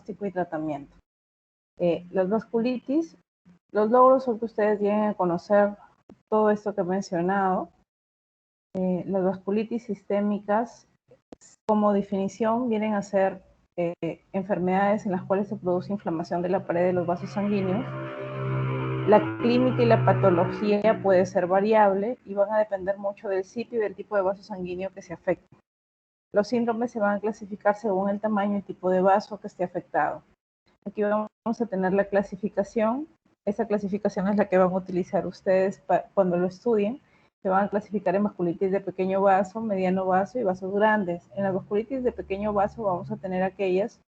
diagnóstico y tratamiento. Las vasculitis, los logros son que ustedes lleguen a conocer todo esto que he mencionado. Las vasculitis sistémicas, como definición, vienen a ser enfermedades en las cuales se produce inflamación de la pared de los vasos sanguíneos. La clínica y la patología puede ser variable y van a depender mucho del sitio y del tipo de vaso sanguíneo que se afecte. Los síndromes se van a clasificar según el tamaño y tipo de vaso que esté afectado. Aquí vamos a tener la clasificación. Esa clasificación es la que van a utilizar ustedes cuando lo estudien. Se van a clasificar en vasculitis de pequeño vaso, mediano vaso y vasos grandes. En las vasculitis de pequeño vaso vamos a tener aquellas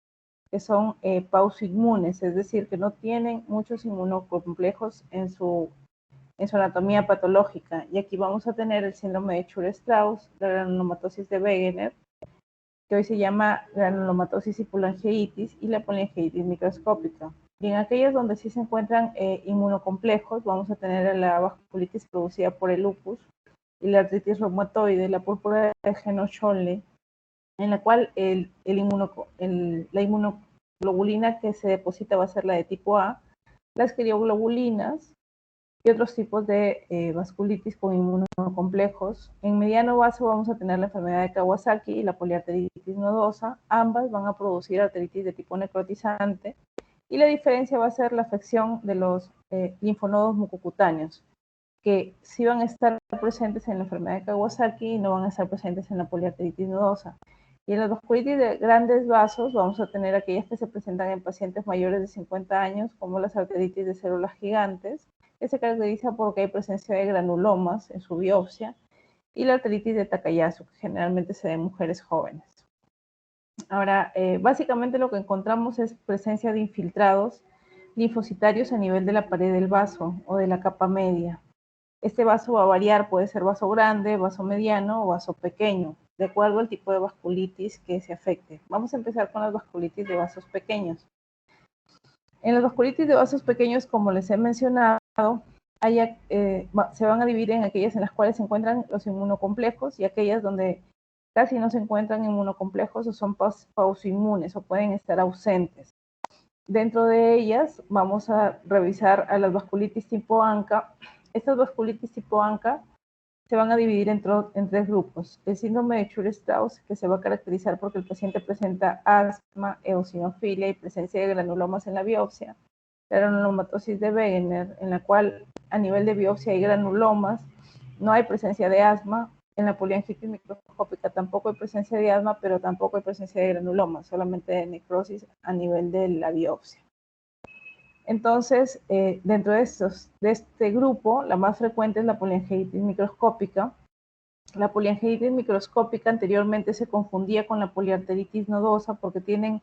que son pausoinmunes, es decir, que no tienen muchos inmunocomplejos en su anatomía patológica. Y aquí vamos a tener el síndrome de Chur-Strauss, la granulomatosis de Wegener, que hoy se llama granulomatosis y polangeitis, y la polangeitis microscópica. Y en aquellas donde sí se encuentran inmunocomplejos, vamos a tener la vasculitis producida por el lupus y la artritis reumatoide, la púrpura de Heno-Schönle, en la cual la inmunoglobulina que se deposita va a ser la de tipo A, las crioglobulinas y otros tipos de vasculitis con inmunocomplejos. En mediano vaso vamos a tener la enfermedad de Kawasaki y la poliarteritis nodosa. Ambas van a producir arteritis de tipo necrotizante y la diferencia va a ser la afección de los linfonodos mucocutáneos, que sí van a estar presentes en la enfermedad de Kawasaki y no van a estar presentes en la poliarteritis nodosa. Y en las vasculitis de grandes vasos vamos a tener aquellas que se presentan en pacientes mayores de 50 años, como las arteritis de células gigantes, que se caracteriza porque hay presencia de granulomas en su biopsia, y la arteritis de Takayasu, que generalmente se da en mujeres jóvenes. Ahora, básicamente lo que encontramos es presencia de infiltrados linfocitarios a nivel de la pared del vaso o de la capa media. Este vaso va a variar, puede ser vaso grande, vaso mediano o vaso pequeño, de acuerdo al tipo de vasculitis que se afecte. Vamos a empezar con las vasculitis de vasos pequeños. En las vasculitis de vasos pequeños, como les he mencionado, se van a dividir en aquellas en las cuales se encuentran los inmunocomplejos y aquellas donde casi no se encuentran inmunocomplejos o son pausoinmunes o pueden estar ausentes. Dentro de ellas vamos a revisar a las vasculitis tipo ANCA. Estas vasculitis tipo ANCA se van a dividir en tres grupos. El síndrome de Chur-Strauss, que se va a caracterizar porque el paciente presenta asma, eosinofilia y presencia de granulomas en la biopsia. La granulomatosis de Wegener, en la cual a nivel de biopsia hay granulomas, no hay presencia de asma. En la poliangitis microscópica tampoco hay presencia de asma, pero tampoco hay presencia de granulomas, solamente de necrosis a nivel de la biopsia. Entonces, dentro de este grupo, la más frecuente es la poliangitis microscópica. La poliangitis microscópica anteriormente se confundía con la poliarteritis nodosa porque tienen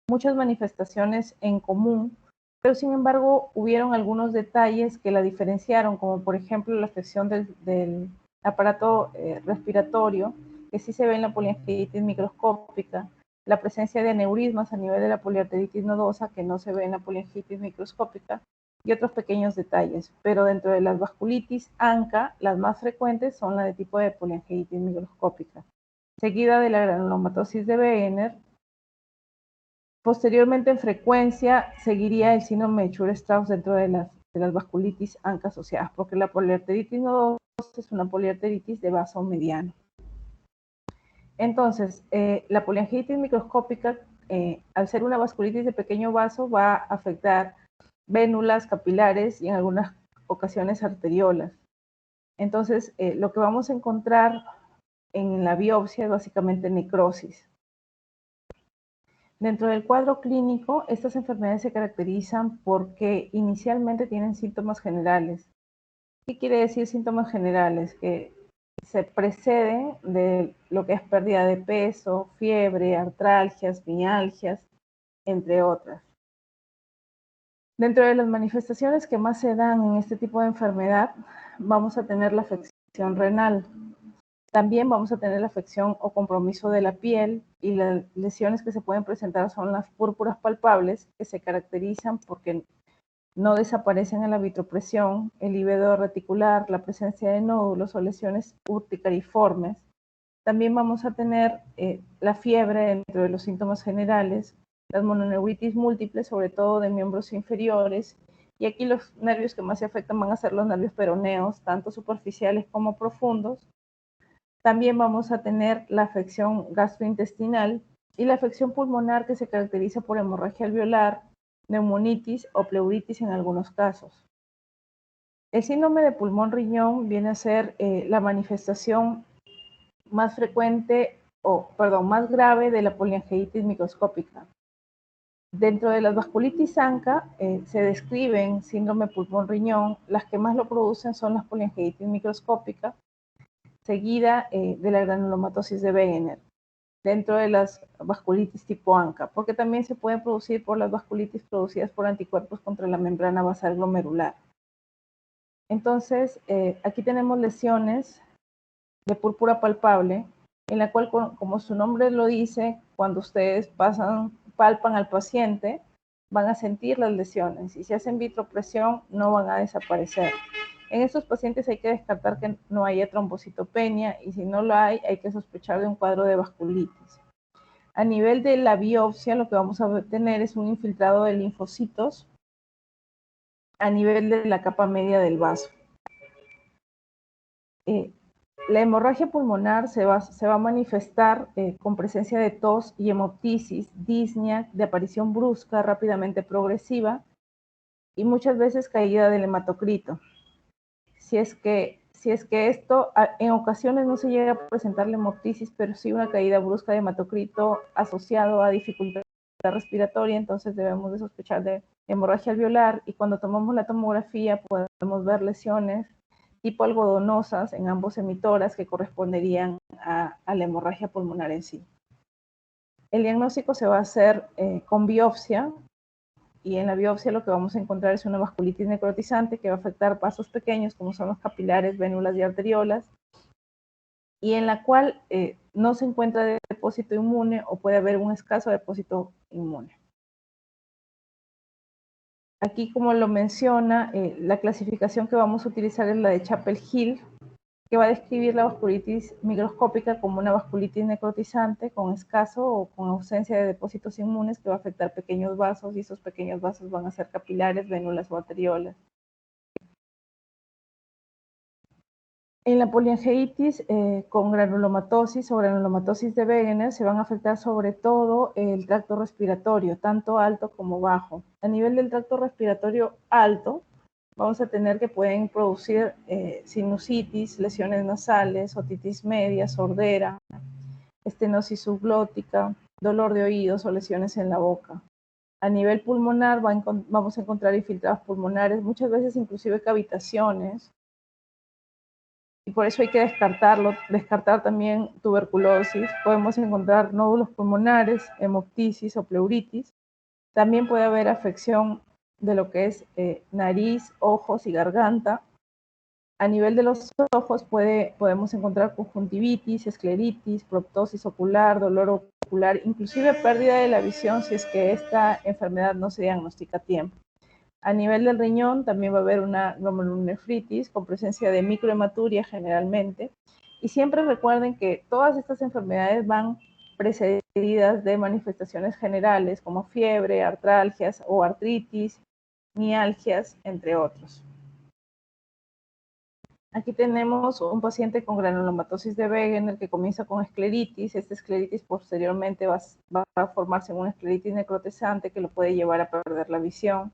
muchas manifestaciones en común, pero sin embargo hubieron algunos detalles que la diferenciaron, como por ejemplo la afección del aparato respiratorio, que sí se ve en la poliangitis microscópica, la presencia de aneurismas a nivel de la poliarteritis nodosa, que no se ve en la poliangitis microscópica, y otros pequeños detalles. Pero dentro de las vasculitis ANCA, las más frecuentes son las de tipo de poliangitis microscópica, seguida de la granulomatosis de Wegener. Posteriormente, en frecuencia, seguiría el síndrome de Chur-Strauss dentro de las vasculitis ANCA asociadas, porque la poliarteritis nodosa es una poliarteritis de vaso mediano. Entonces, la poliangitis microscópica, al ser una vasculitis de pequeño vaso, va a afectar vénulas, capilares y en algunas ocasiones arteriolas. Entonces, lo que vamos a encontrar en la biopsia es básicamente necrosis. Dentro del cuadro clínico, estas enfermedades se caracterizan porque inicialmente tienen síntomas generales. ¿Qué quiere decir síntomas generales? Que se preceden de lo que es pérdida de peso, fiebre, artralgias, mialgias, entre otras. Dentro de las manifestaciones que más se dan en este tipo de enfermedad, vamos a tener la afección renal. También vamos a tener la afección o compromiso de la piel, y las lesiones que se pueden presentar son las púrpuras palpables, que se caracterizan porque no desaparecen en la vitropresión, el lívido reticular, la presencia de nódulos o lesiones urticariformes. También vamos a tener la fiebre dentro de los síntomas generales, las mononeuritis múltiples, sobre todo de miembros inferiores, y aquí los nervios que más se afectan van a ser los nervios peroneos, tanto superficiales como profundos. También vamos a tener la afección gastrointestinal y la afección pulmonar, que se caracteriza por hemorragia alveolar, neumonitis o pleuritis en algunos casos. El síndrome de pulmón-riñón viene a ser la manifestación más frecuente, más grave de la poliangiitis microscópica. Dentro de las vasculitis ANCA se describen síndrome pulmón-riñón. Las que más lo producen son las poliangiitis microscópica, seguida de la granulomatosis de Wegener, dentro de las vasculitis tipo ANCA, porque también se pueden producir por las vasculitis producidas por anticuerpos contra la membrana basal glomerular. Entonces, aquí tenemos lesiones de púrpura palpable, en la cual, como su nombre lo dice, cuando ustedes palpan al paciente, van a sentir las lesiones, y si hacen vitropresión no van a desaparecer. En estos pacientes hay que descartar que no haya trombocitopenia, y si no lo hay que sospechar de un cuadro de vasculitis. A nivel de la biopsia, lo que vamos a tener es un infiltrado de linfocitos a nivel de la capa media del vaso. La hemorragia pulmonar se va a manifestar con presencia de tos y hemoptisis, disnea, de aparición brusca, rápidamente progresiva, y muchas veces caída del hematocrito. Si es que esto en ocasiones no se llega a presentar la hemoptisis, pero sí una caída brusca de hematocrito asociado a dificultad respiratoria, entonces debemos de sospechar de hemorragia alveolar, y cuando tomamos la tomografía podemos ver lesiones tipo algodonosas en ambos emitoras que corresponderían a la hemorragia pulmonar en sí. El diagnóstico se va a hacer con biopsia, y en la biopsia lo que vamos a encontrar es una vasculitis necrotizante que va a afectar vasos pequeños como son los capilares, vénulas y arteriolas, y en la cual no se encuentra depósito inmune o puede haber un escaso depósito inmune. Aquí, como lo menciona, la clasificación que vamos a utilizar es la de Chapel-Hill, que va a describir la vasculitis microscópica como una vasculitis necrotizante con escaso o con ausencia de depósitos inmunes, que va a afectar pequeños vasos, y esos pequeños vasos van a ser capilares, vénulas o arteriolas. En la poliangiitis con granulomatosis o granulomatosis de Wegener se van a afectar sobre todo el tracto respiratorio, tanto alto como bajo. A nivel del tracto respiratorio alto, vamos a tener que pueden producir sinusitis, lesiones nasales, otitis media, sordera, estenosis subglótica, dolor de oídos o lesiones en la boca. A nivel pulmonar vamos a encontrar infiltrados pulmonares, muchas veces inclusive cavitaciones, y por eso hay que descartar también tuberculosis. Podemos encontrar nódulos pulmonares, hemoptisis o pleuritis. También puede haber afección de lo que es nariz, ojos y garganta. A nivel de los ojos podemos encontrar conjuntivitis, escleritis, proptosis ocular, dolor ocular, inclusive pérdida de la visión si es que esta enfermedad no se diagnostica a tiempo. A nivel del riñón también va a haber una glomerulonefritis con presencia de microhematuria generalmente. Y siempre recuerden que todas estas enfermedades van precedidas de manifestaciones generales como fiebre, artralgias o artritis, mialgias, entre otros. Aquí tenemos un paciente con granulomatosis de Wegener que comienza con escleritis. Esta escleritis posteriormente va a formarse en una escleritis necrotizante que lo puede llevar a perder la visión.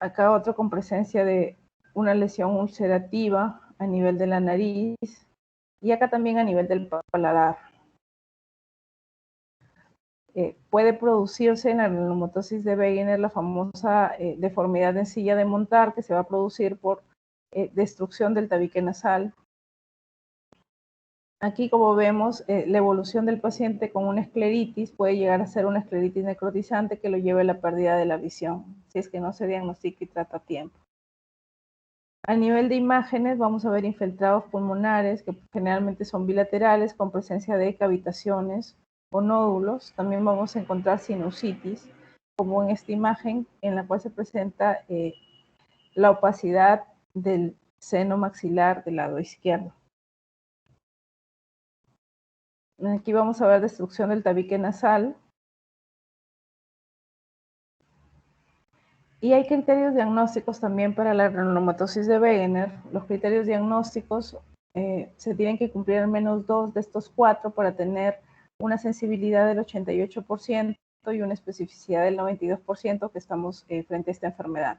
Acá otro con presencia de una lesión ulcerativa a nivel de la nariz, y acá también a nivel del paladar. Puede producirse en la granulomatosis de Wegener la famosa deformidad en silla de montar, que se va a producir por destrucción del tabique nasal. Aquí, como vemos, la evolución del paciente con una escleritis puede llegar a ser una escleritis necrotizante que lo lleve a la pérdida de la visión, si es que no se diagnostica y trata a tiempo. A nivel de imágenes vamos a ver infiltrados pulmonares que generalmente son bilaterales con presencia de cavitaciones o nódulos. También vamos a encontrar sinusitis, como en esta imagen en la cual se presenta la opacidad del seno maxilar del lado izquierdo. Aquí vamos a ver destrucción del tabique nasal. Y hay criterios diagnósticos también para la granulomatosis de Wegener. Los criterios diagnósticos se tienen que cumplir al menos 2 de estos 4 para tener una sensibilidad del 88% y una especificidad del 92% que estamos frente a esta enfermedad.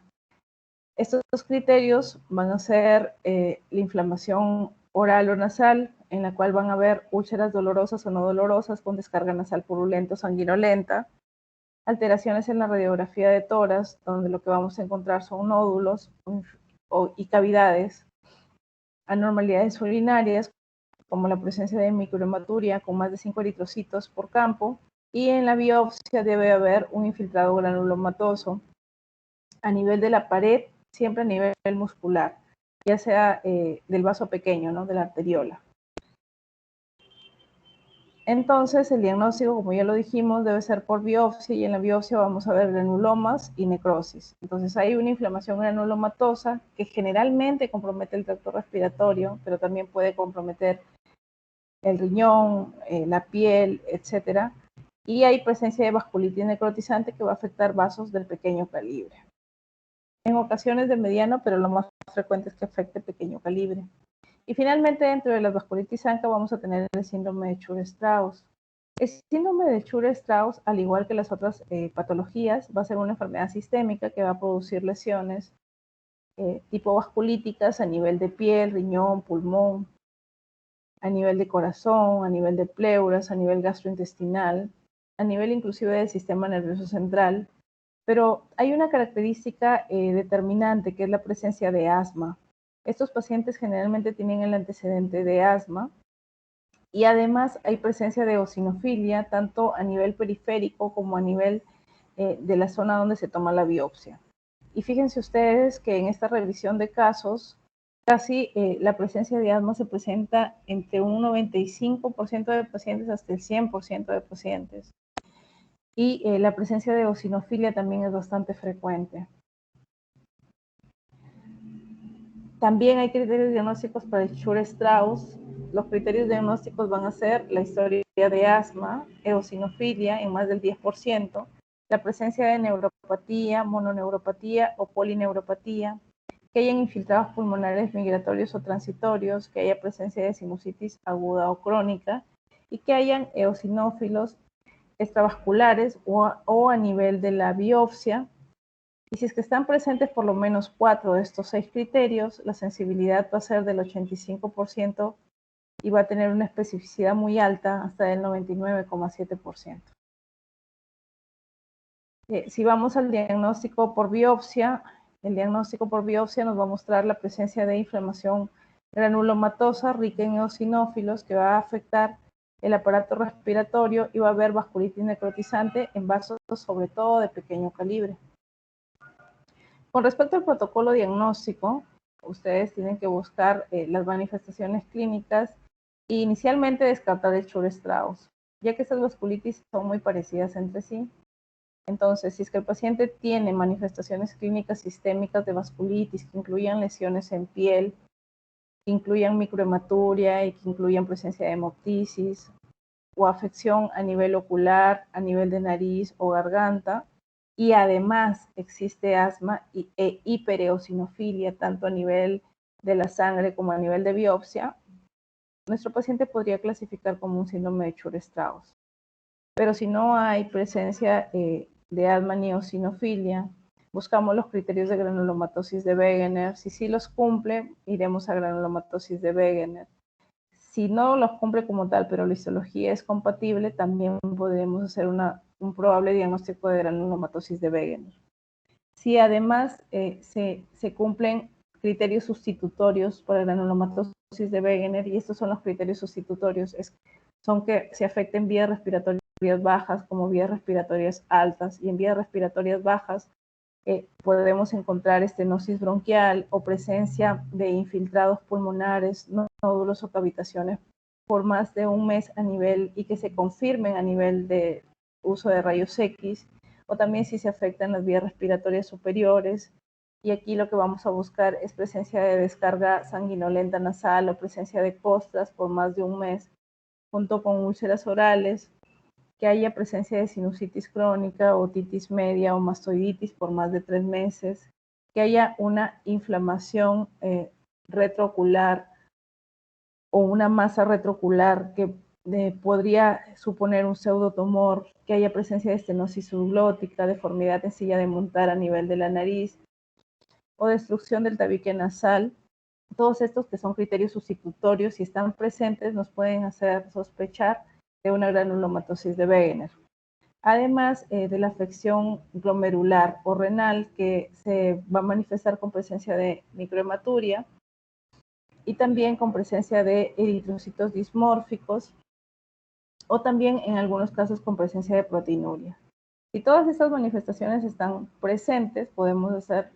Estos criterios van a ser la inflamación oral o nasal, en la cual van a haber úlceras dolorosas o no dolorosas con descarga nasal purulenta o sanguinolenta, alteraciones en la radiografía de tórax, donde lo que vamos a encontrar son nódulos y cavidades, anormalidades urinarias, como la presencia de microhematuria con más de 5 eritrocitos por campo, y en la biopsia debe haber un infiltrado granulomatoso a nivel de la pared, siempre a nivel muscular, ya sea del vaso pequeño, ¿no? De la arteriola. Entonces, el diagnóstico, como ya lo dijimos, debe ser por biopsia, y en la biopsia vamos a ver granulomas y necrosis. Entonces, hay una inflamación granulomatosa que generalmente compromete el tracto respiratorio, pero también puede comprometer el riñón, la piel, etcétera. Y hay presencia de vasculitis necrotizante que va a afectar vasos del pequeño calibre. En ocasiones de mediano, pero lo más frecuente es que afecte pequeño calibre. Y finalmente, dentro de la vasculitis ANCA vamos a tener el síndrome de Chur-Strauss. El síndrome de Chur-Strauss, al igual que las otras patologías, va a ser una enfermedad sistémica que va a producir lesiones tipo vasculíticas a nivel de piel, riñón, pulmón, a nivel de corazón, a nivel de pleuras, a nivel gastrointestinal, a nivel inclusive del sistema nervioso central. Pero hay una característica determinante, que es la presencia de asma. Estos pacientes generalmente tienen el antecedente de asma, y además hay presencia de eosinofilia, tanto a nivel periférico como a nivel de la zona donde se toma la biopsia. Y fíjense ustedes que en esta revisión de casos, casi la presencia de asma se presenta entre un 95% de pacientes hasta el 100% de pacientes. Y la presencia de eosinofilia también es bastante frecuente. También hay criterios diagnósticos para el Chur-Strauss. Los criterios diagnósticos van a ser la historia de asma, eosinofilia en más del 10%, la presencia de neuropatía, mononeuropatía o polineuropatía, que hayan infiltrados pulmonares migratorios o transitorios, que haya presencia de sinusitis aguda o crónica, y que hayan eosinófilos extravasculares o a nivel de la biopsia. Y si es que están presentes por lo menos 4 de estos 6 criterios, la sensibilidad va a ser del 85% y va a tener una especificidad muy alta, hasta del 99,7%. Si vamos al diagnóstico por biopsia, el diagnóstico por biopsia nos va a mostrar la presencia de inflamación granulomatosa rica en eosinófilos, que va a afectar el aparato respiratorio, y va a haber vasculitis necrotizante en vasos, sobre todo de pequeño calibre. Con respecto al protocolo diagnóstico, ustedes tienen que buscar las manifestaciones clínicas e inicialmente descartar el Chur-Strauss, ya que estas vasculitis son muy parecidas entre sí. Entonces, si es que el paciente tiene manifestaciones clínicas sistémicas de vasculitis que incluyan lesiones en piel, que incluyan microhematuria y que incluyan presencia de hemoptisis o afección a nivel ocular, a nivel de nariz o garganta, y además existe asma e hipereosinofilia, tanto a nivel de la sangre como a nivel de biopsia, nuestro paciente podría clasificar como un síndrome de Chur-Strauss. Pero si no hay presencia de asma ni eosinofilia, buscamos los criterios de granulomatosis de Wegener. Si sí los cumple, iremos a granulomatosis de Wegener. Si no los cumple como tal, pero la histología es compatible, también podremos hacer un probable diagnóstico de granulomatosis de Wegener. Si además se cumplen criterios sustitutorios para granulomatosis de Wegener, y estos son los criterios sustitutorios, son que se afecten vías respiratorias bajas como vías respiratorias altas, y en vías respiratorias bajas podemos encontrar estenosis bronquial o presencia de infiltrados pulmonares, nódulos o cavitaciones por más de un mes a nivel, y que se confirmen a nivel de uso de rayos X, o también si se afectan las vías respiratorias superiores. Y aquí lo que vamos a buscar es presencia de descarga sanguinolenta nasal o presencia de costras por más de un mes, junto con úlceras orales, que haya presencia de sinusitis crónica, otitis media o mastoiditis por más de 3 meses, que haya una inflamación retroocular o una masa retroocular que podría suponer un pseudotumor, que haya presencia de estenosis subglótica, deformidad en silla de montar a nivel de la nariz o destrucción del tabique nasal. Todos estos que son criterios sustitutorios, si están presentes, nos pueden hacer sospechar de una granulomatosis de Wegener. Además de la afección glomerular o renal, que se va a manifestar con presencia de microhematuria y también con presencia de eritrocitos dismórficos o también en algunos casos con presencia de proteinuria. Si todas estas manifestaciones están presentes, podemos hacer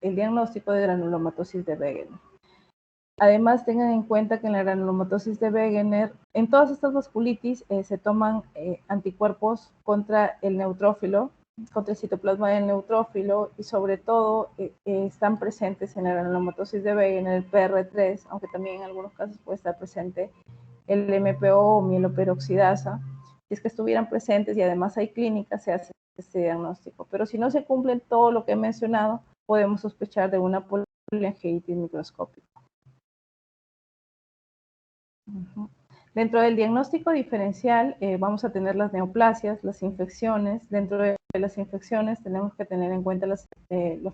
el diagnóstico de granulomatosis de Wegener. Además, tengan en cuenta que en la granulomatosis de Wegener, en todas estas vasculitis se toman anticuerpos contra el neutrófilo, contra el citoplasma del neutrófilo, y sobre todo están presentes en la granulomatosis de Wegener el PR3, aunque también en algunos casos puede estar presente el MPO o mieloperoxidasa. Si es que estuvieran presentes y además hay clínicas, se hace este diagnóstico. Pero si no se cumple todo lo que he mencionado, podemos sospechar de una poliangiitis microscópica. Dentro del diagnóstico diferencial vamos a tener las neoplasias, las infecciones. Dentro de las infecciones tenemos que tener en cuenta las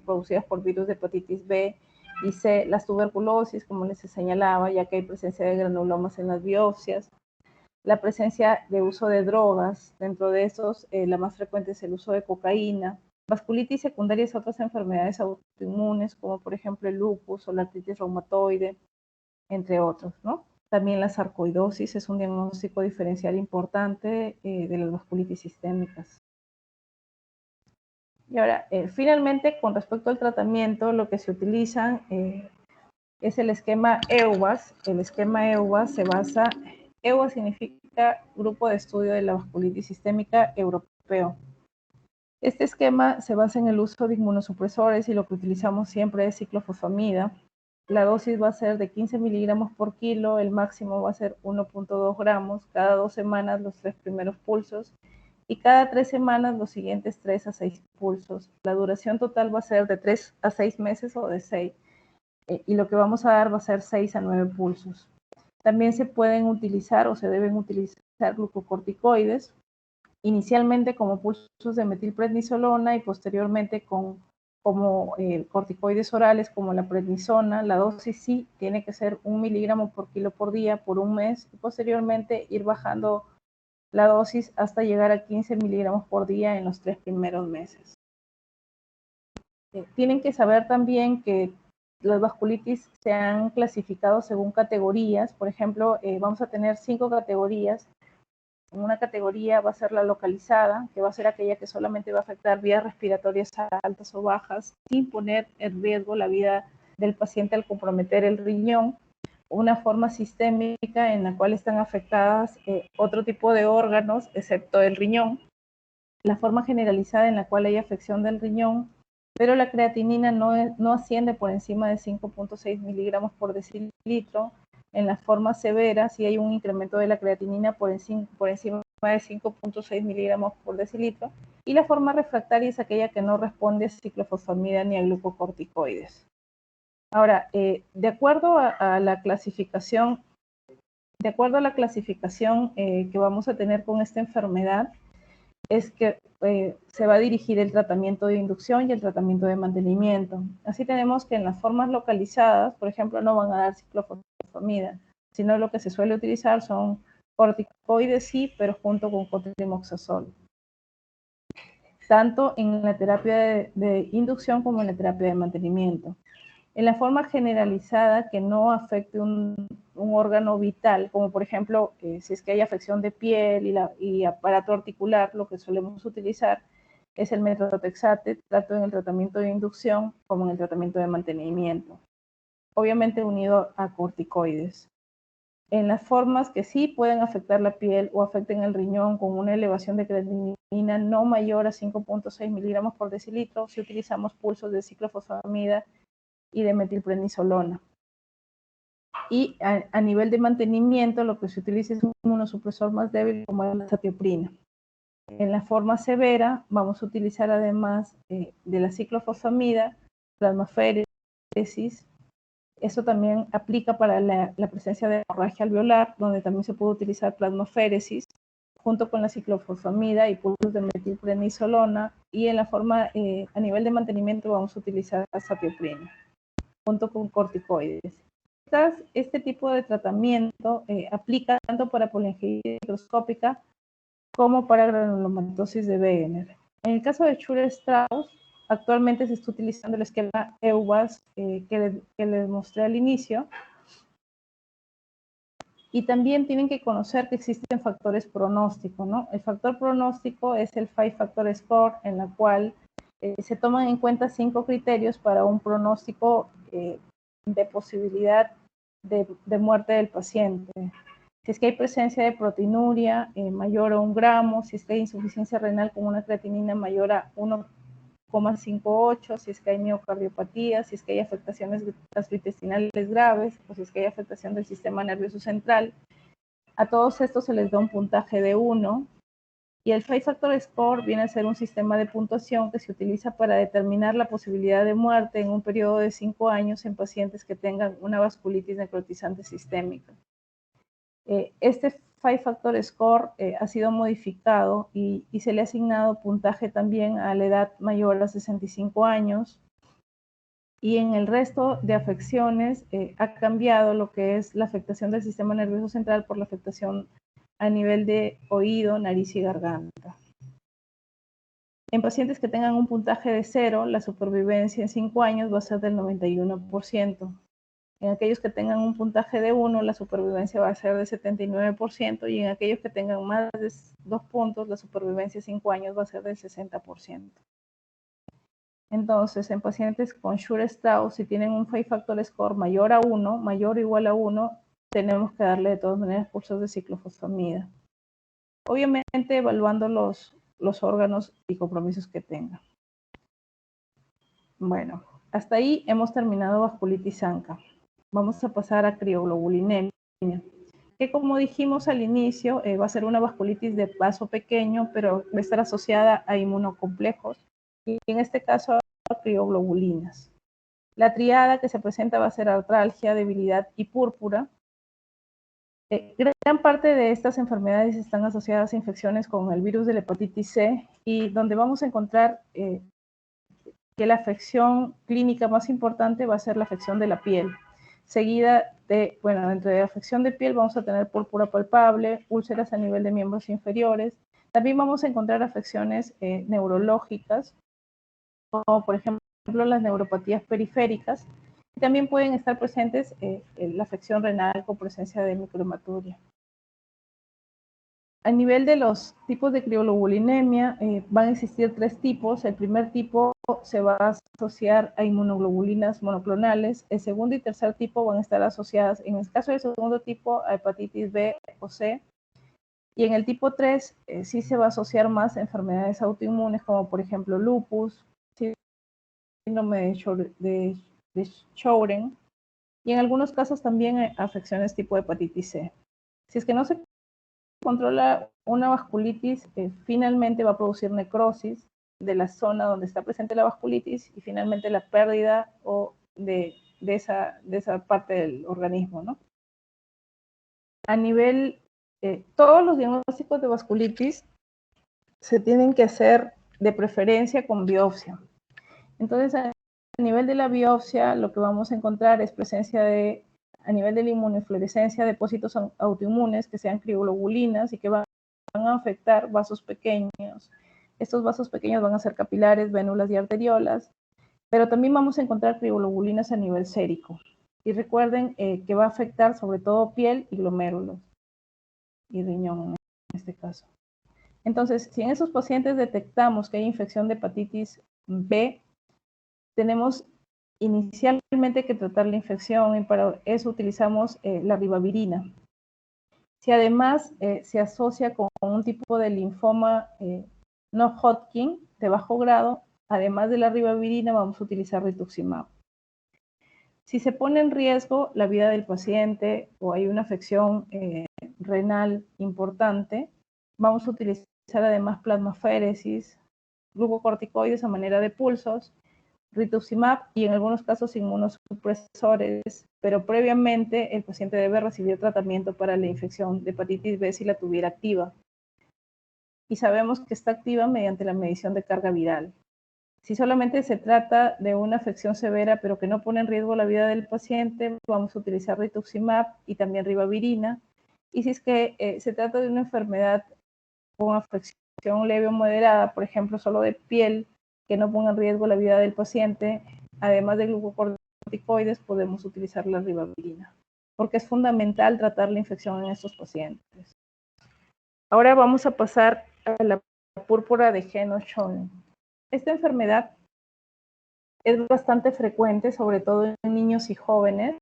producidas por virus de hepatitis B y C, las tuberculosis, como les señalaba, ya que hay presencia de granulomas en las biopsias. La presencia de uso de drogas, dentro de esos la más frecuente es el uso de cocaína. Vasculitis secundarias a otras enfermedades autoinmunes, como por ejemplo el lupus o la artritis reumatoide, entre otros, ¿no? También la sarcoidosis es un diagnóstico diferencial importante de las vasculitis sistémicas. Y ahora, finalmente, con respecto al tratamiento, lo que se utiliza es el esquema EUVAS. El esquema EUVAS se basa, EUVAS significa Grupo de Estudio de la Vasculitis Sistémica Europeo. Este esquema se basa en el uso de inmunosupresores y lo que utilizamos siempre es ciclofosfamida. La dosis va a ser de 15 miligramos por kilo, el máximo va a ser 1.2 gramos, cada 2 semanas los 3 primeros pulsos y cada 3 semanas los siguientes 3 a 6 pulsos. La duración total va a ser de 3 a 6 meses o de 6, y lo que vamos a dar va a ser 6 a 9 pulsos. También se pueden utilizar o se deben utilizar glucocorticoides, inicialmente como pulsos de metilprednisolona y posteriormente como corticoides orales como la prednisona. La dosis sí tiene que ser 1 miligramo por kilo por día por un mes y posteriormente ir bajando la dosis hasta llegar a 15 miligramos por día en los 3 primeros meses. Tienen que saber también que las vasculitis se han clasificado según categorías. Por ejemplo, vamos a tener 5 categorías. En una categoría va a ser la localizada, que va a ser aquella que solamente va a afectar vías respiratorias altas o bajas, sin poner en riesgo la vida del paciente al comprometer el riñón. Una forma sistémica en la cual están afectadas otro tipo de órganos, excepto el riñón. La forma generalizada en la cual hay afección del riñón, pero la creatinina no asciende por encima de 5.6 miligramos por decilitro. En la forma severa, si hay un incremento de la creatinina por encima de 5.6 miligramos por decilitro. Y la forma refractaria es aquella que no responde a ciclofosfamida ni a glucocorticoides. Ahora, de acuerdo a la clasificación que vamos a tener con esta enfermedad, es que se va a dirigir el tratamiento de inducción y el tratamiento de mantenimiento. Así tenemos que en las formas localizadas, por ejemplo, no van a dar ciclofosfamida, sino lo que se suele utilizar son corticoides, sí, pero junto con cotrimoxazol, tanto en la terapia de inducción como en la terapia de mantenimiento. En la forma generalizada que no afecte un órgano vital, como por ejemplo, si es que hay afección de piel y aparato articular, lo que solemos utilizar es el metotrexate, tanto en el tratamiento de inducción como en el tratamiento de mantenimiento, obviamente unido a corticoides. En las formas que sí pueden afectar la piel o afecten el riñón con una elevación de creatinina no mayor a 5.6 miligramos por decilitro, si utilizamos pulsos de ciclofosfamida y de metilprednisolona. Y a nivel de mantenimiento, lo que se utiliza es un inmunosupresor más débil como la azatioprina. En la forma severa vamos a utilizar además de la ciclofosfamida, plasmaféresis. Eso también aplica para la presencia de hemorragia alveolar, donde también se puede utilizar plasmaféresis junto con la ciclofosfamida y pulsos de metilprednisolona, y en la forma, a nivel de mantenimiento, vamos a utilizar azatioprina junto con corticoides. Este tipo de tratamiento aplica tanto para poliangitis microscópica como para granulomatosis de Wegener. En el caso de Schurer-Strauss, actualmente se está utilizando el esquema EUVAS que les mostré al inicio. Y también tienen que conocer que existen factores pronósticos, ¿no? El factor pronóstico es el Five Factor Score, en la cual se toman en cuenta 5 criterios para un pronóstico de posibilidad de muerte del paciente. Si es que hay presencia de proteinuria mayor a 1 gramo, si es que hay insuficiencia renal con una creatinina mayor a 1,58, si es que hay miocardiopatía, si es que hay afectaciones gastrointestinales graves, o si es que hay afectación del sistema nervioso central. A todos estos se les da un puntaje de 1, y el Five Factor Score viene a ser un sistema de puntuación que se utiliza para determinar la posibilidad de muerte en un periodo de 5 años en pacientes que tengan una vasculitis necrotizante sistémica. Este Five Factor Score ha sido modificado y se le ha asignado puntaje también a la edad mayor a 65 años, y en el resto de afecciones ha cambiado lo que es la afectación del sistema nervioso central por la afectación a nivel de oído, nariz y garganta. En pacientes que tengan un puntaje de 0, la supervivencia en 5 años va a ser del 91%. En aquellos que tengan un puntaje de 1, la supervivencia va a ser del 79%, y en aquellos que tengan más de 2 puntos, la supervivencia en 5 años va a ser del 60%. Entonces, en pacientes con Schurer-Strauss, si tienen un Five Factor Score mayor a 1, mayor o igual a 1, tenemos que darle de todas maneras cursos de ciclofosfamida. Obviamente evaluando los órganos y compromisos que tengan. Bueno, hasta ahí hemos terminado vasculitis ANCA. Vamos a pasar a crioglobulinemia, que como dijimos al inicio, va a ser una vasculitis de vaso pequeño, pero va a estar asociada a inmunocomplejos, y en este caso a crioglobulinas. La triada que se presenta va a ser artralgia, debilidad y púrpura. Gran parte de estas enfermedades están asociadas a infecciones con el virus de la hepatitis C, y donde vamos a encontrar que la afección clínica más importante va a ser la afección de la piel, seguida de, bueno, dentro de la afección de piel vamos a tener púrpura palpable, úlceras a nivel de miembros inferiores. También vamos a encontrar afecciones neurológicas, como por ejemplo las neuropatías periféricas, y también pueden estar presentes la afección renal con presencia de microhematuria. A nivel de los tipos de crioglobulinemia, van a existir 3 tipos. El primer tipo se va a asociar a inmunoglobulinas monoclonales. El segundo y tercer tipo van a estar asociadas, en el caso del segundo tipo, a hepatitis B o C. Y en el tipo 3 sí se va a asociar más a enfermedades autoinmunes, como por ejemplo lupus, síndrome de Sjögren, y en algunos casos también afecciones tipo hepatitis C. Si es que no se controla una vasculitis, finalmente va a producir necrosis de la zona donde está presente la vasculitis, y finalmente la pérdida de esa parte del organismo, ¿no? A nivel, todos los diagnósticos de vasculitis se tienen que hacer de preferencia con biopsia. Entonces, a nivel de la biopsia, lo que vamos a encontrar es presencia a nivel de la inmunofluorescencia, depósitos autoinmunes que sean crioglobulinas y que van a afectar vasos pequeños. Estos vasos pequeños van a ser capilares, vénulas y arteriolas, pero también vamos a encontrar crioglobulinas a nivel sérico. Y recuerden que va a afectar sobre todo piel y glomérulos, y riñón en este caso. Entonces, si en esos pacientes detectamos que hay infección de hepatitis B, tenemos inicialmente que tratar la infección, y para eso utilizamos la ribavirina. Si además se asocia con un tipo de linfoma no Hodgkin de bajo grado, además de la ribavirina vamos a utilizar rituximab. Si se pone en riesgo la vida del paciente o hay una afección renal importante, vamos a utilizar además plasmaféresis, glucocorticoides a manera de pulsos, rituximab y en algunos casos inmunosupresores, pero previamente el paciente debe recibir tratamiento para la infección de hepatitis B si la tuviera activa. Y sabemos que está activa mediante la medición de carga viral. Si solamente se trata de una afección severa pero que no pone en riesgo la vida del paciente, vamos a utilizar rituximab y también ribavirina. Y si es que se trata de una enfermedad con afección leve o moderada, por ejemplo, solo de piel, que no ponga en riesgo la vida del paciente, además de glucocorticoides, podemos utilizar la ribavirina, porque es fundamental tratar la infección en estos pacientes. Ahora vamos a pasar a la púrpura de Henoch-Schönlein. Esta enfermedad es bastante frecuente, sobre todo en niños y jóvenes.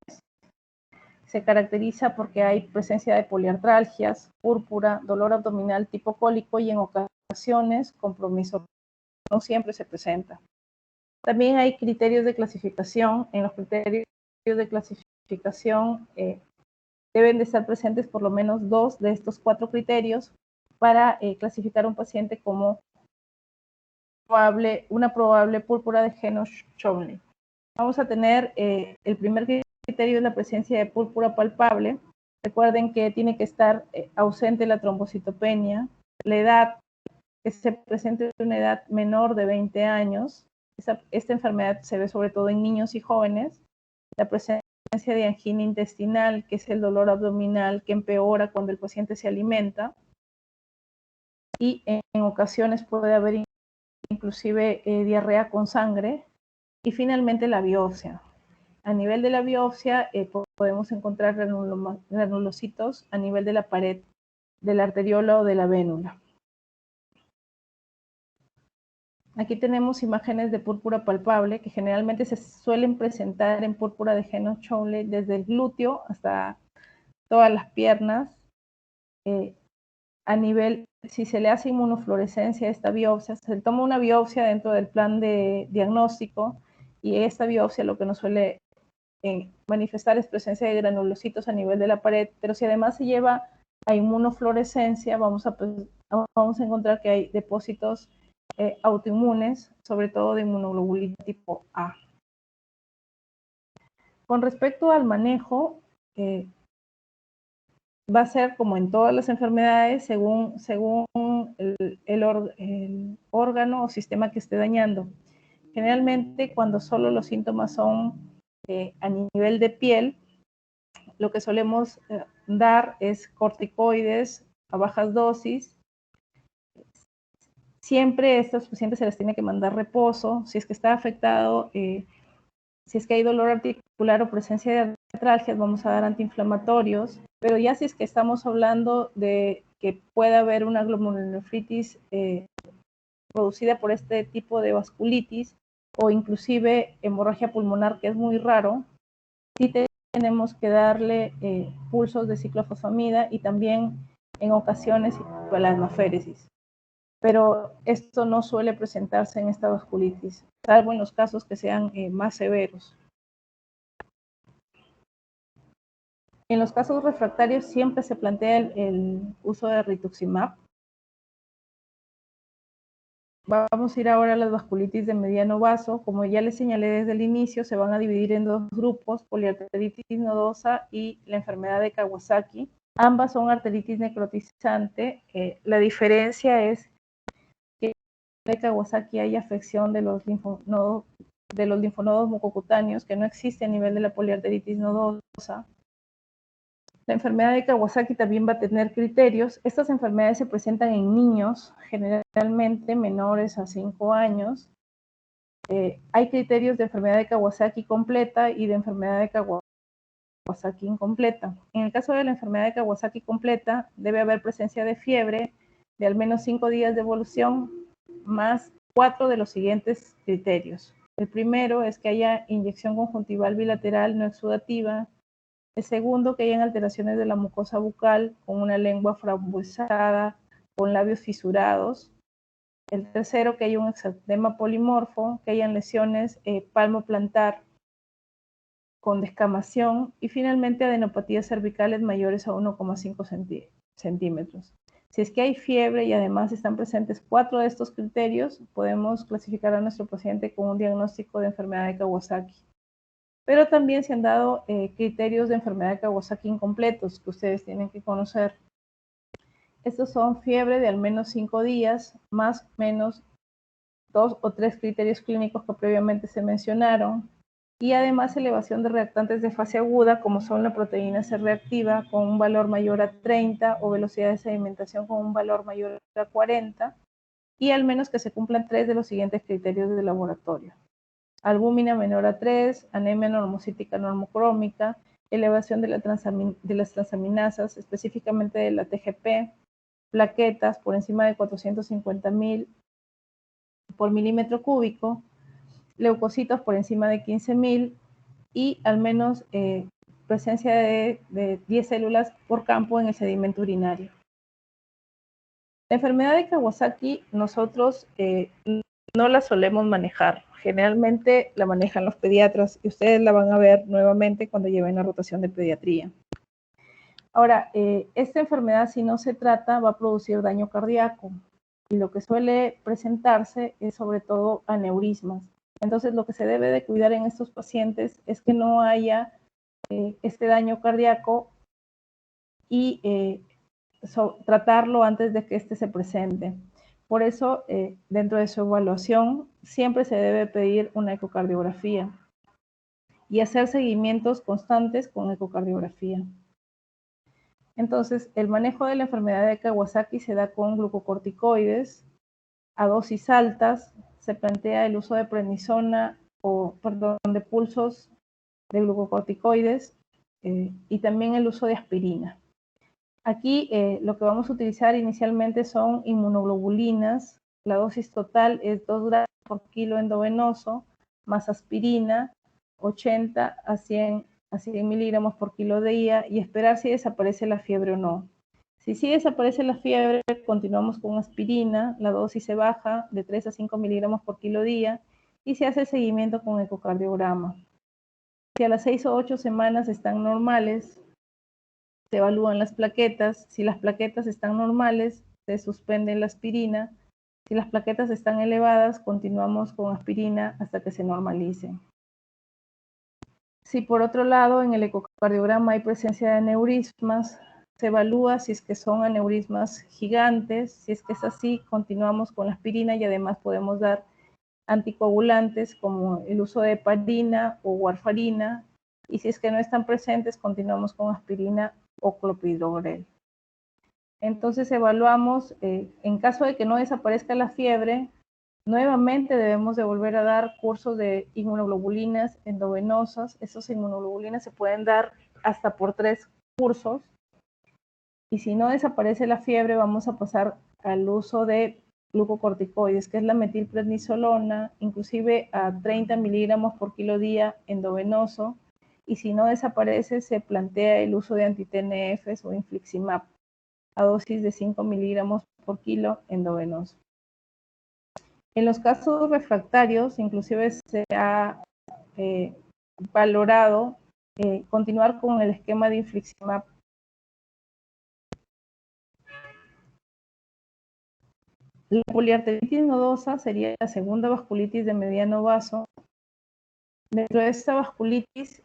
Se caracteriza porque hay presencia de poliartralgias, púrpura, dolor abdominal tipo cólico y en ocasiones compromiso. No siempre se presenta. También hay criterios de clasificación. En los criterios de clasificación deben de estar presentes por lo menos 2 de estos 4 criterios para clasificar a un paciente como una probable púrpura de Henoch-Schönlein. Vamos a tener el primer criterio es la presencia de púrpura palpable. Recuerden que tiene que estar ausente la trombocitopenia, la edad, que se presente una edad menor de 20 años. Esta enfermedad se ve sobre todo en niños y jóvenes. La presencia de angina intestinal, que es el dolor abdominal que empeora cuando el paciente se alimenta. Y en ocasiones puede haber inclusive diarrea con sangre. Y finalmente la biopsia. A nivel de la biopsia podemos encontrar granulocitos a nivel de la pared de la arteriola o de la vénula. Aquí tenemos imágenes de púrpura palpable que generalmente se suelen presentar en púrpura de Henoch-Schönlein desde el glúteo hasta todas las piernas. A nivel, si se le hace inmunofluorescencia a esta biopsia, se toma una biopsia dentro del plan de diagnóstico y esta biopsia lo que nos suele manifestar es presencia de granulocitos a nivel de la pared, pero si además se lleva a inmunofluorescencia, vamos a encontrar que hay depósitos autoinmunes, sobre todo de inmunoglobulina tipo A. Con respecto al manejo, va a ser como en todas las enfermedades, según el órgano o sistema que esté dañando. Generalmente, cuando solo los síntomas son a nivel de piel, lo que solemos dar es corticoides a bajas dosis. Siempre a estos pacientes se les tiene que mandar reposo. Si es que está afectado, si es que hay dolor articular o presencia de artralgias, vamos a dar antiinflamatorios. Pero ya si es que estamos hablando de que pueda haber una glomerulonefritis producida por este tipo de vasculitis o inclusive hemorragia pulmonar, que es muy raro, sí tenemos que darle pulsos de ciclofosfamida y también en ocasiones plasmaféresis. Pero esto no suele presentarse en esta vasculitis, salvo en los casos que sean más severos. En los casos refractarios siempre se plantea el uso de rituximab. Vamos a ir ahora a las vasculitis de mediano vaso. Como ya les señalé desde el inicio, se van a dividir en 2 grupos, poliarteritis nodosa y la enfermedad de Kawasaki. Ambas son arteritis necrotizante. La diferencia es que en la de Kawasaki hay afección de los linfonodos mucocutáneos que no existe a nivel de la poliarteritis nodosa. La enfermedad de Kawasaki también va a tener criterios. Estas enfermedades se presentan en niños, generalmente menores a 5 años. Hay criterios de enfermedad de Kawasaki completa y de enfermedad de Kawasaki incompleta. En el caso de la enfermedad de Kawasaki completa, debe haber presencia de fiebre de al menos 5 días de evolución, más 4 de los siguientes criterios. El primero es que haya inyección conjuntival bilateral no exudativa. El segundo, que hayan alteraciones de la mucosa bucal con una lengua frambuesada, con labios fisurados. El tercero, que haya un exantema polimorfo, que hayan lesiones palmoplantar con descamación y finalmente adenopatías cervicales mayores a 1,5 centímetros. Si es que hay fiebre y además están presentes 4 de estos criterios, podemos clasificar a nuestro paciente con un diagnóstico de enfermedad de Kawasaki. Pero también se han dado criterios de enfermedad de Kawasaki incompletos que ustedes tienen que conocer. Estos son fiebre de al menos 5 días, más o menos 2 o 3 criterios clínicos que previamente se mencionaron, y además elevación de reactantes de fase aguda, como son la proteína C reactiva con un valor mayor a 30 o velocidad de sedimentación con un valor mayor a 40, y al menos que se cumplan 3 de los siguientes criterios de laboratorio. Albúmina menor a 3, anemia normocítica normocrómica, elevación de las transaminasas, específicamente de la TGP, plaquetas por encima de 450.000 por milímetro cúbico, leucocitos por encima de 15.000 y al menos presencia de 10 células por campo en el sedimento urinario. La enfermedad de Kawasaki nosotros no la solemos manejar. Generalmente la manejan los pediatras y ustedes la van a ver nuevamente cuando lleven la rotación de pediatría. Ahora, esta enfermedad, si no se trata, va a producir daño cardíaco y lo que suele presentarse es sobre todo aneurismas. Entonces, lo que se debe de cuidar en estos pacientes es que no haya este daño cardíaco y tratarlo antes de que este se presente. Por eso, dentro de su evaluación, siempre se debe pedir una ecocardiografía y hacer seguimientos constantes con ecocardiografía. Entonces, el manejo de la enfermedad de Kawasaki se da con glucocorticoides a dosis altas. Se plantea el uso de prednisona de pulsos de glucocorticoides y también el uso de aspirina. Aquí lo que vamos a utilizar inicialmente son inmunoglobulinas. La dosis total es 2 gramos por kilo endovenoso más aspirina, 80 a 100 miligramos por kilo de día, y esperar si desaparece la fiebre o no. Si sí desaparece la fiebre, continuamos con aspirina, la dosis se baja de 3 a 5 miligramos por kilo día y se hace el seguimiento con ecocardiograma. Si a las 6 o 8 semanas están normales, se evalúan las plaquetas. Si las plaquetas están normales, se suspende la aspirina. Si las plaquetas están elevadas, continuamos con aspirina hasta que se normalicen. Si por otro lado en el ecocardiograma hay presencia de aneurismas, se evalúa si es que son aneurismas gigantes. Si es que es así, continuamos con la aspirina y además podemos dar anticoagulantes como el uso de heparina o warfarina. Y si es que no están presentes, continuamos con aspirina o clopidogrel. Entonces evaluamos, en caso de que no desaparezca la fiebre, nuevamente debemos de volver a dar cursos de inmunoglobulinas endovenosas. Esas inmunoglobulinas se pueden dar hasta por 3 cursos. Y si no desaparece la fiebre, vamos a pasar al uso de glucocorticoides, que es la metilprednisolona, inclusive a 30 miligramos por kilo día endovenoso. Y si no desaparece, se plantea el uso de anti-TNFs o infliximab a dosis de 5 miligramos por kilo endovenoso. En los casos refractarios, inclusive se ha valorado continuar con el esquema de infliximab. La poliarteritis nodosa sería la segunda vasculitis de mediano vaso. Dentro de esta vasculitis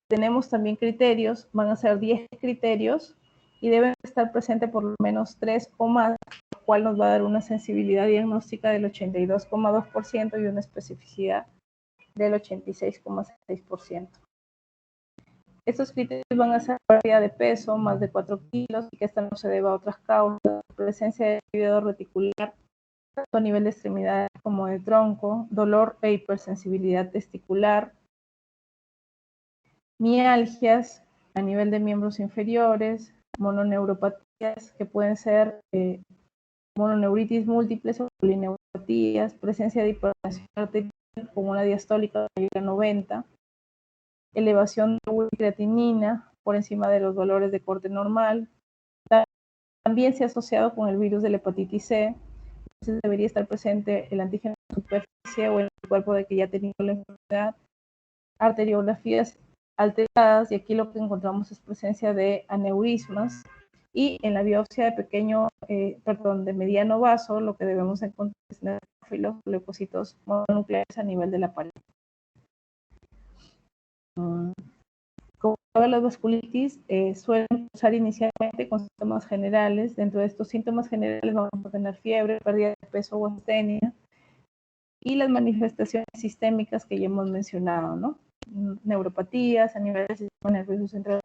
tenemos también criterios, van a ser 10 criterios y deben estar presentes por lo menos 3 o más, lo cual nos va a dar una sensibilidad diagnóstica del 82,2% y una especificidad del 86,6%. Estos criterios van a ser pérdida de peso, más de 4 kilos, y que esta no se deba a otras causas, presencia de líquido reticular, tanto a nivel de extremidades como de tronco, dolor e hipersensibilidad testicular, mialgias a nivel de miembros inferiores, mononeuropatías que pueden ser mononeuritis múltiples o polineuropatías, presencia de hipertensión arterial con una diastólica mayor a 90, elevación de creatinina por encima de los valores de corte normal. También se ha asociado con el virus de la hepatitis C. Entonces debería estar presente el antígeno de superficie o el cuerpo de que ya ha tenido la enfermedad, arteriografías alteradas, y aquí lo que encontramos es presencia de aneurismas, Y en la biopsia de mediano vaso, lo que debemos encontrar es neutrófilos, leucocitos mononucleares a nivel de la pared. Como todas las vasculitis, suelen cursar inicialmente con síntomas generales. Dentro de estos síntomas generales vamos a tener fiebre, pérdida de peso o astenia, y las manifestaciones sistémicas que ya hemos mencionado, ¿no? Neuropatías a nivel del sistema nervioso central,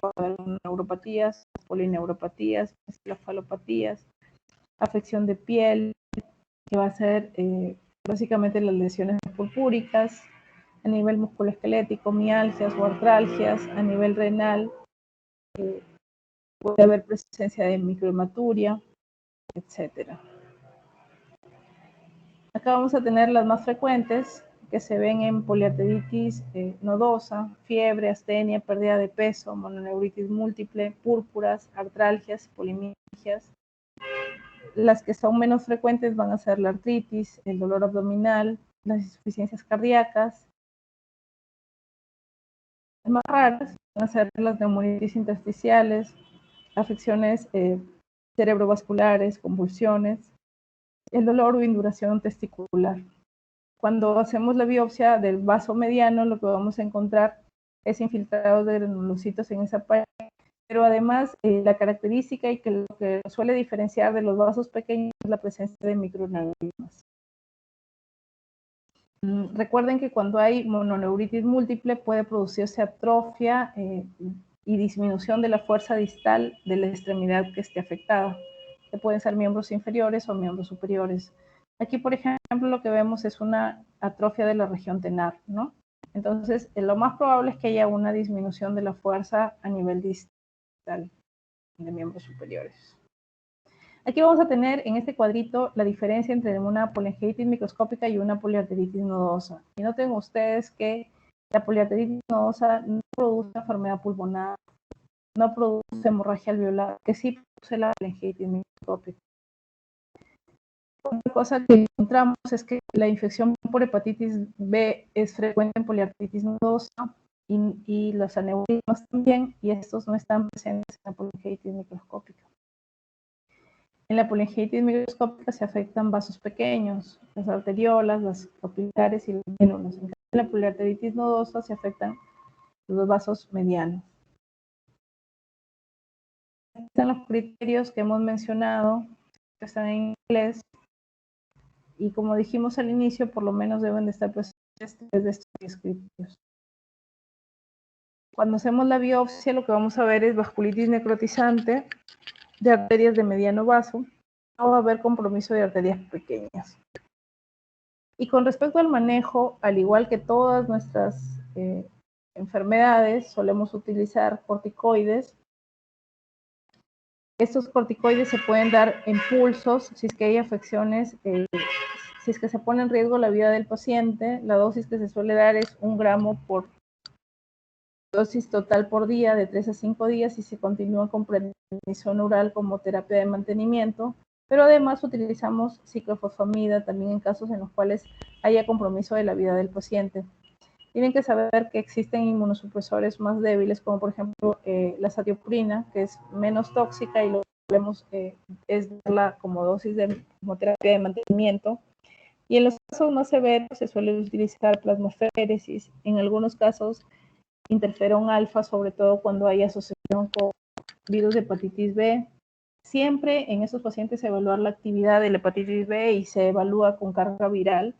neuropatías, polineuropatías, encefalopatías, afección de piel, que va a ser básicamente las lesiones purpúricas, a nivel musculoesquelético, mialgias o artralgias, a nivel renal, puede haber presencia de microhematuria, etcétera. Acá vamos a tener las más frecuentes, que se ven en poliarteritis nodosa, fiebre, astenia, pérdida de peso, mononeuritis múltiple, púrpuras, artralgias, polimialgias. Las que son menos frecuentes van a ser la artritis, el dolor abdominal, las insuficiencias cardíacas. Las más raras van a ser las neumonitis intersticiales, afecciones cerebrovasculares, convulsiones, el dolor o induración testicular. Cuando hacemos la biopsia del vaso mediano, lo que vamos a encontrar es infiltrados de granulocitos en esa pared, pero además la característica y que lo que suele diferenciar de los vasos pequeños es la presencia de microaneurismas. Recuerden que cuando hay mononeuritis múltiple puede producirse atrofia y disminución de la fuerza distal de la extremidad que esté afectada, que pueden ser miembros inferiores o miembros superiores. Aquí, por ejemplo, lo que vemos es una atrofia de la región tenar, ¿no? Entonces, lo más probable es que haya una disminución de la fuerza a nivel distal de miembros superiores. Aquí vamos a tener en este cuadrito la diferencia entre una polyangiitis microscópica y una poliarteritis nodosa. Y noten ustedes que la poliarteritis nodosa no produce enfermedad pulmonar, no produce hemorragia alveolar, que sí produce la polyangiitis microscópica. Otra cosa que encontramos es que la infección por hepatitis B es frecuente en poliarteritis nodosa y los aneurismas también, y estos no están presentes en la polyangiitis microscópica. En la polyangiitis microscópica se afectan vasos pequeños, las arteriolas, las capilares y los vénulos. En la poliarteritis nodosa se afectan los vasos medianos. Están los criterios que hemos mencionado, que están en inglés, y como dijimos al inicio, por lo menos deben de estar presentes de estos criterios. Cuando hacemos la biopsia, lo que vamos a ver es vasculitis necrotizante de arterias de mediano vaso, no va a haber compromiso de arterias pequeñas. Y con respecto al manejo, al igual que todas nuestras enfermedades, solemos utilizar corticoides. Estos corticoides se pueden dar en pulsos si es que hay afecciones, si es que se pone en riesgo la vida del paciente. La dosis que se suele dar es 1 gramo por dosis total por día, de 3 a 5 días, y se continúa con prednisona oral como terapia de mantenimiento. Pero además utilizamos ciclofosfamida también en casos en los cuales haya compromiso de la vida del paciente. Tienen que saber que existen inmunosupresores más débiles, como por ejemplo la satioprina, que es menos tóxica y lo que podemos es darla como dosis de terapia de mantenimiento. Y en los casos más severos se suele utilizar plasmaféresis, en algunos casos interferón alfa, sobre todo cuando hay asociación con virus de hepatitis B. Siempre en estos pacientes se evalúa la actividad de la hepatitis B y se evalúa con carga viral.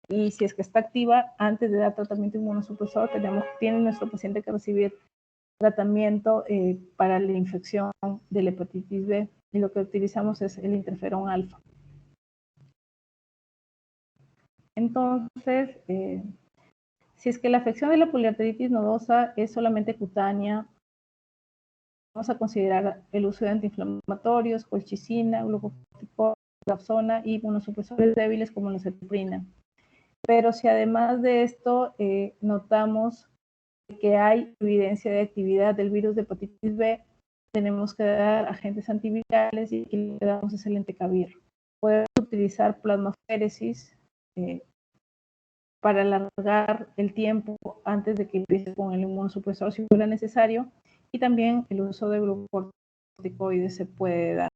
Y si es que está activa, antes de dar tratamiento inmunosupresor, tiene nuestro paciente que recibir tratamiento para la infección de la hepatitis B. Y lo que utilizamos es el interferón alfa. Entonces, si es que la afección de la poliarteritis nodosa es solamente cutánea, vamos a considerar el uso de antiinflamatorios, colchicina, glucocorticoides, dapsona y inmunosupresores débiles como la cetoprina. Pero si además de esto notamos que hay evidencia de actividad del virus de hepatitis B, tenemos que dar agentes antivirales y le damos ese lenacapavir. Podemos utilizar plasmaféresis para alargar el tiempo antes de que empiece con el inmunosupresor si fuera necesario, y también el uso de glucocorticoides corticoides se puede dar.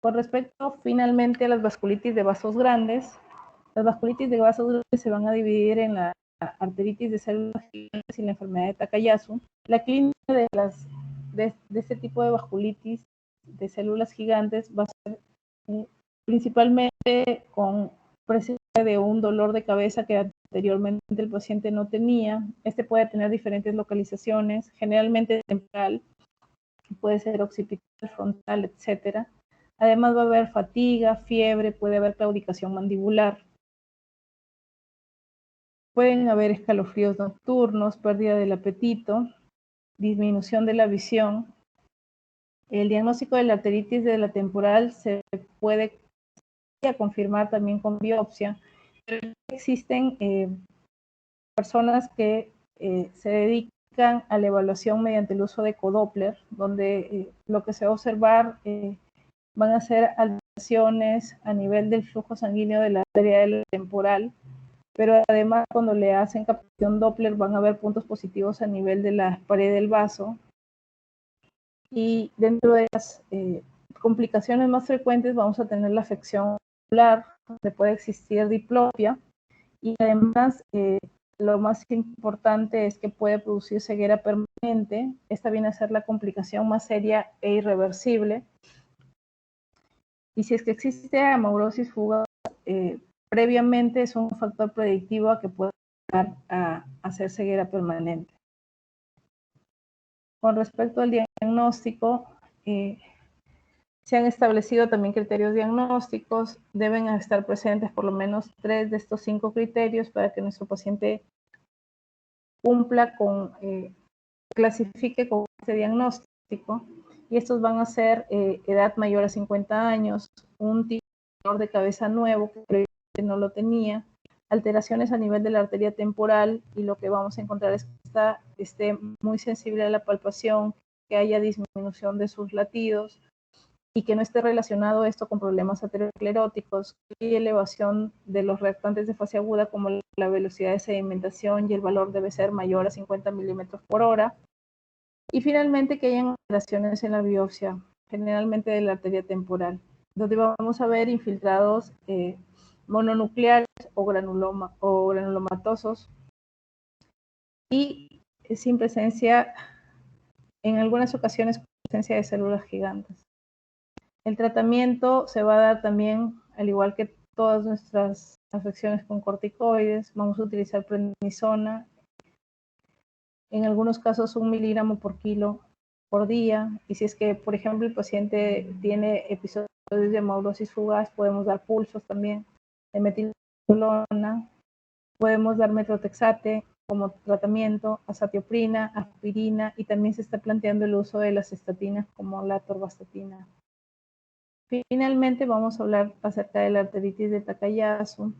Con respecto finalmente a las vasculitis de vasos grandes, las vasculitis de vasos grandes se van a dividir en la arteritis de células gigantes y la enfermedad de Takayasu. La clínica de este tipo de vasculitis de células gigantes va a ser principalmente con presencia de un dolor de cabeza que anteriormente el paciente no tenía. Este puede tener diferentes localizaciones, generalmente temporal, puede ser occipital, frontal, etcétera. Además va a haber fatiga, fiebre, puede haber claudicación mandibular. Pueden haber escalofríos nocturnos, pérdida del apetito, disminución de la visión. El diagnóstico de la arteritis de la temporal se puede confirmar también con biopsia. Existen personas que se dedican a la evaluación mediante el uso de codoppler, donde lo que se va a observar van a ser alteraciones a nivel del flujo sanguíneo de la arteria de la temporal, pero además cuando le hacen captación Doppler van a ver puntos positivos a nivel de la pared del vaso. Y dentro de las complicaciones más frecuentes vamos a tener la afección ocular, donde puede existir diplopia, y además lo más importante es que puede producir ceguera permanente. Esta viene a ser la complicación más seria e irreversible. Y si es que existe amaurosis fugaz, previamente es un factor predictivo a que pueda llegar a hacer ceguera permanente. Con respecto al diagnóstico, se han establecido también criterios diagnósticos. Deben estar presentes por lo menos 3 de estos 5 criterios para que nuestro paciente cumpla con, clasifique con este diagnóstico. Y estos van a ser edad mayor a 50 años, un tipo de dolor de cabeza nuevo que previamente no lo tenía, alteraciones a nivel de la arteria temporal, y lo que vamos a encontrar es que esté muy sensible a la palpación, que haya disminución de sus latidos y que no esté relacionado esto con problemas ateroscleróticos y elevación de los reactantes de fase aguda como la velocidad de sedimentación, y el valor debe ser mayor a 50 milímetros por hora. Y finalmente que hayan alteraciones en la biopsia, generalmente de la arteria temporal, donde vamos a ver infiltrados mononucleares o granulomatosos y sin presencia, en algunas ocasiones, presencia de células gigantes. El tratamiento se va a dar también, al igual que todas nuestras afecciones con corticoides. Vamos a utilizar prednisona, en algunos casos 1 miligramo por kilo por día. Y si es que, por ejemplo, el paciente tiene episodios de amaurosis fugaz, podemos dar pulsos también de metilcolona. Podemos dar metotrexate como tratamiento, azatioprina, aspirina, y también se está planteando el uso de las estatinas como la atorvastatina. Finalmente vamos a hablar acerca de la arteritis de Takayasu.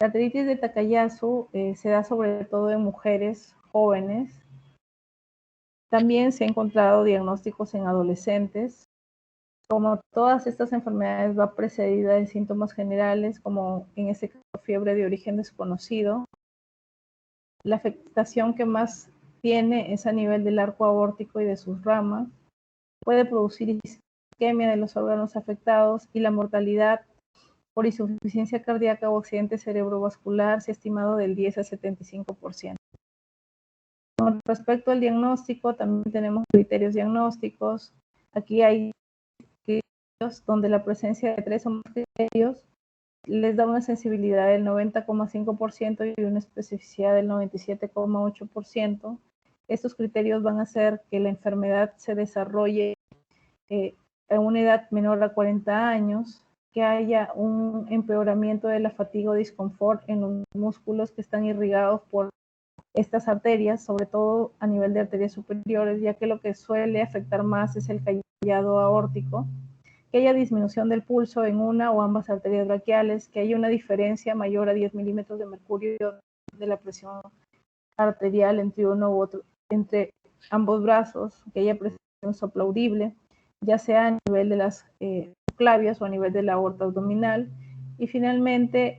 La arteritis de Takayasu se da sobre todo en mujeres jóvenes. También se han encontrado diagnósticos en adolescentes. Como todas estas enfermedades va precedida de síntomas generales, como en este caso fiebre de origen desconocido. La afectación que más tiene es a nivel del arco aórtico y de sus ramas. Puede producir isquemia de los órganos afectados, y la mortalidad por insuficiencia cardíaca o accidente cerebrovascular se ha estimado del 10 a 75%. Con respecto al diagnóstico, también tenemos criterios diagnósticos. Aquí hay criterios donde la presencia de 3 o más criterios les da una sensibilidad del 90,5% y una especificidad del 97,8%. Estos criterios van a hacer que la enfermedad se desarrolle a una edad menor a 40 años, que haya un empeoramiento de la fatiga o disconfort en los músculos que están irrigados por estas arterias, sobre todo a nivel de arterias superiores, ya que lo que suele afectar más es el callado aórtico, que haya disminución del pulso en una o ambas arterias braquiales, que haya una diferencia mayor a 10 milímetros de mercurio de la presión arterial entre uno u otro, entre ambos brazos, que haya presión soplaudible, ya sea a nivel de las clavias o a nivel de la aorta abdominal. Y finalmente,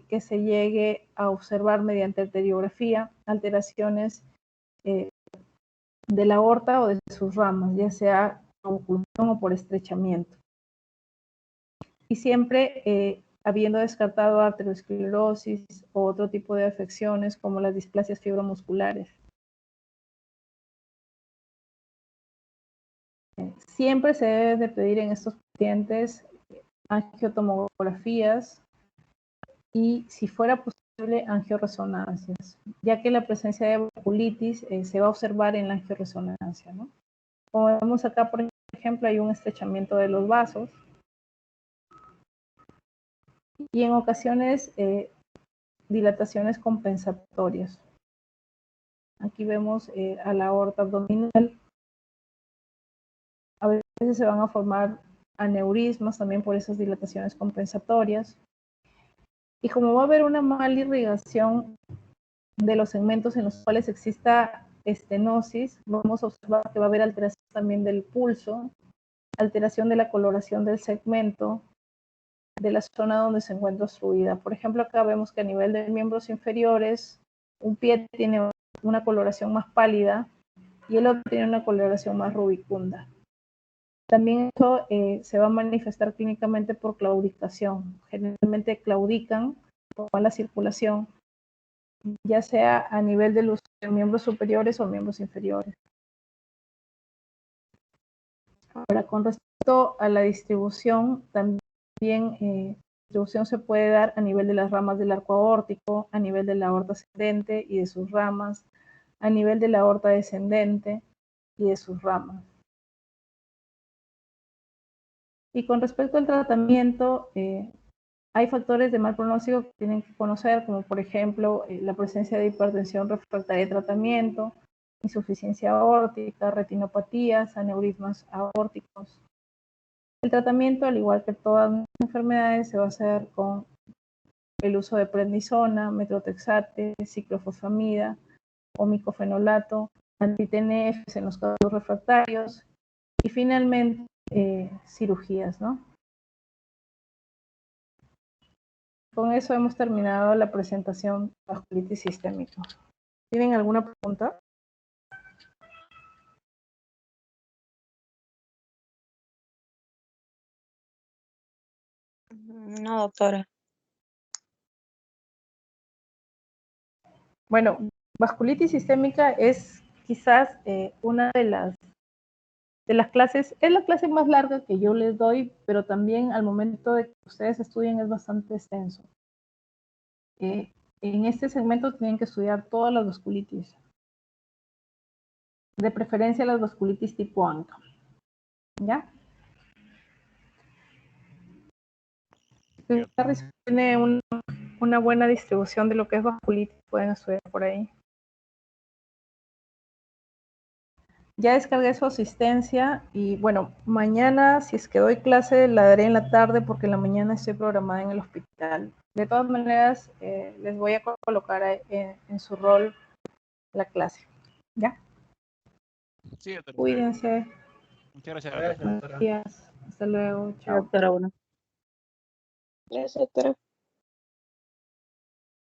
que se llegue a observar mediante arteriografía alteraciones de la aorta o de sus ramas, ya sea oclusión o por estrechamiento. Y siempre habiendo descartado arteriosclerosis o otro tipo de afecciones como las displasias fibromusculares. Siempre se debe de pedir en estos pacientes angiotomografías y, si fuera posible, angioresonancias, ya que la presencia de vasculitis se va a observar en la angioresonancia, ¿no? Como vemos acá, por ejemplo, hay un estrechamiento de los vasos y en ocasiones dilataciones compensatorias. Aquí vemos a la aorta abdominal. A veces se van a formar aneurismas también por esas dilataciones compensatorias. Y como va a haber una mala irrigación de los segmentos en los cuales exista estenosis, vamos a observar que va a haber alteración también del pulso, alteración de la coloración del segmento, de la zona donde se encuentra obstruida. Por ejemplo, acá vemos que a nivel de miembros inferiores, un pie tiene una coloración más pálida y el otro tiene una coloración más rubicunda. También eso se va a manifestar clínicamente por claudicación. Generalmente claudican por mala circulación, ya sea a nivel de los miembros superiores o miembros inferiores. Ahora, con respecto a la distribución, también la distribución se puede dar a nivel de las ramas del arco aórtico, a nivel de la aorta ascendente y de sus ramas, a nivel de la aorta descendente y de sus ramas. Y con respecto al tratamiento, hay factores de mal pronóstico que tienen que conocer, como por ejemplo la presencia de hipertensión refractaria de tratamiento, insuficiencia aórtica, retinopatías, aneurismas aórticos. El tratamiento, al igual que todas las enfermedades, se va a hacer con el uso de prednisona, metotrexate, ciclofosfamida o micofenolato, anti-TNFs en los casos refractarios y finalmente cirugías, ¿no? Con eso hemos terminado la presentación de vasculitis sistémica. ¿Tienen alguna pregunta? No, doctora. Bueno, vasculitis sistémica es quizás una de las clases, es la clase más larga que yo les doy, pero también al momento de que ustedes estudien es bastante extenso. En este segmento tienen que estudiar todas las vasculitis, de preferencia las vasculitis tipo ANCA, ¿ya? Tiene una buena distribución de lo que es vasculitis, pueden estudiar por ahí. Ya descargué su asistencia y bueno, mañana si es que doy clase la daré en la tarde porque en la mañana estoy programada en el hospital. De todas maneras, les voy a colocar en su rol la clase. ¿Ya? Sí, doctora. Cuídense. Muchas gracias, doctora. Buenos días. Hasta luego. Chao. Doctora, bueno. Gracias, doctora.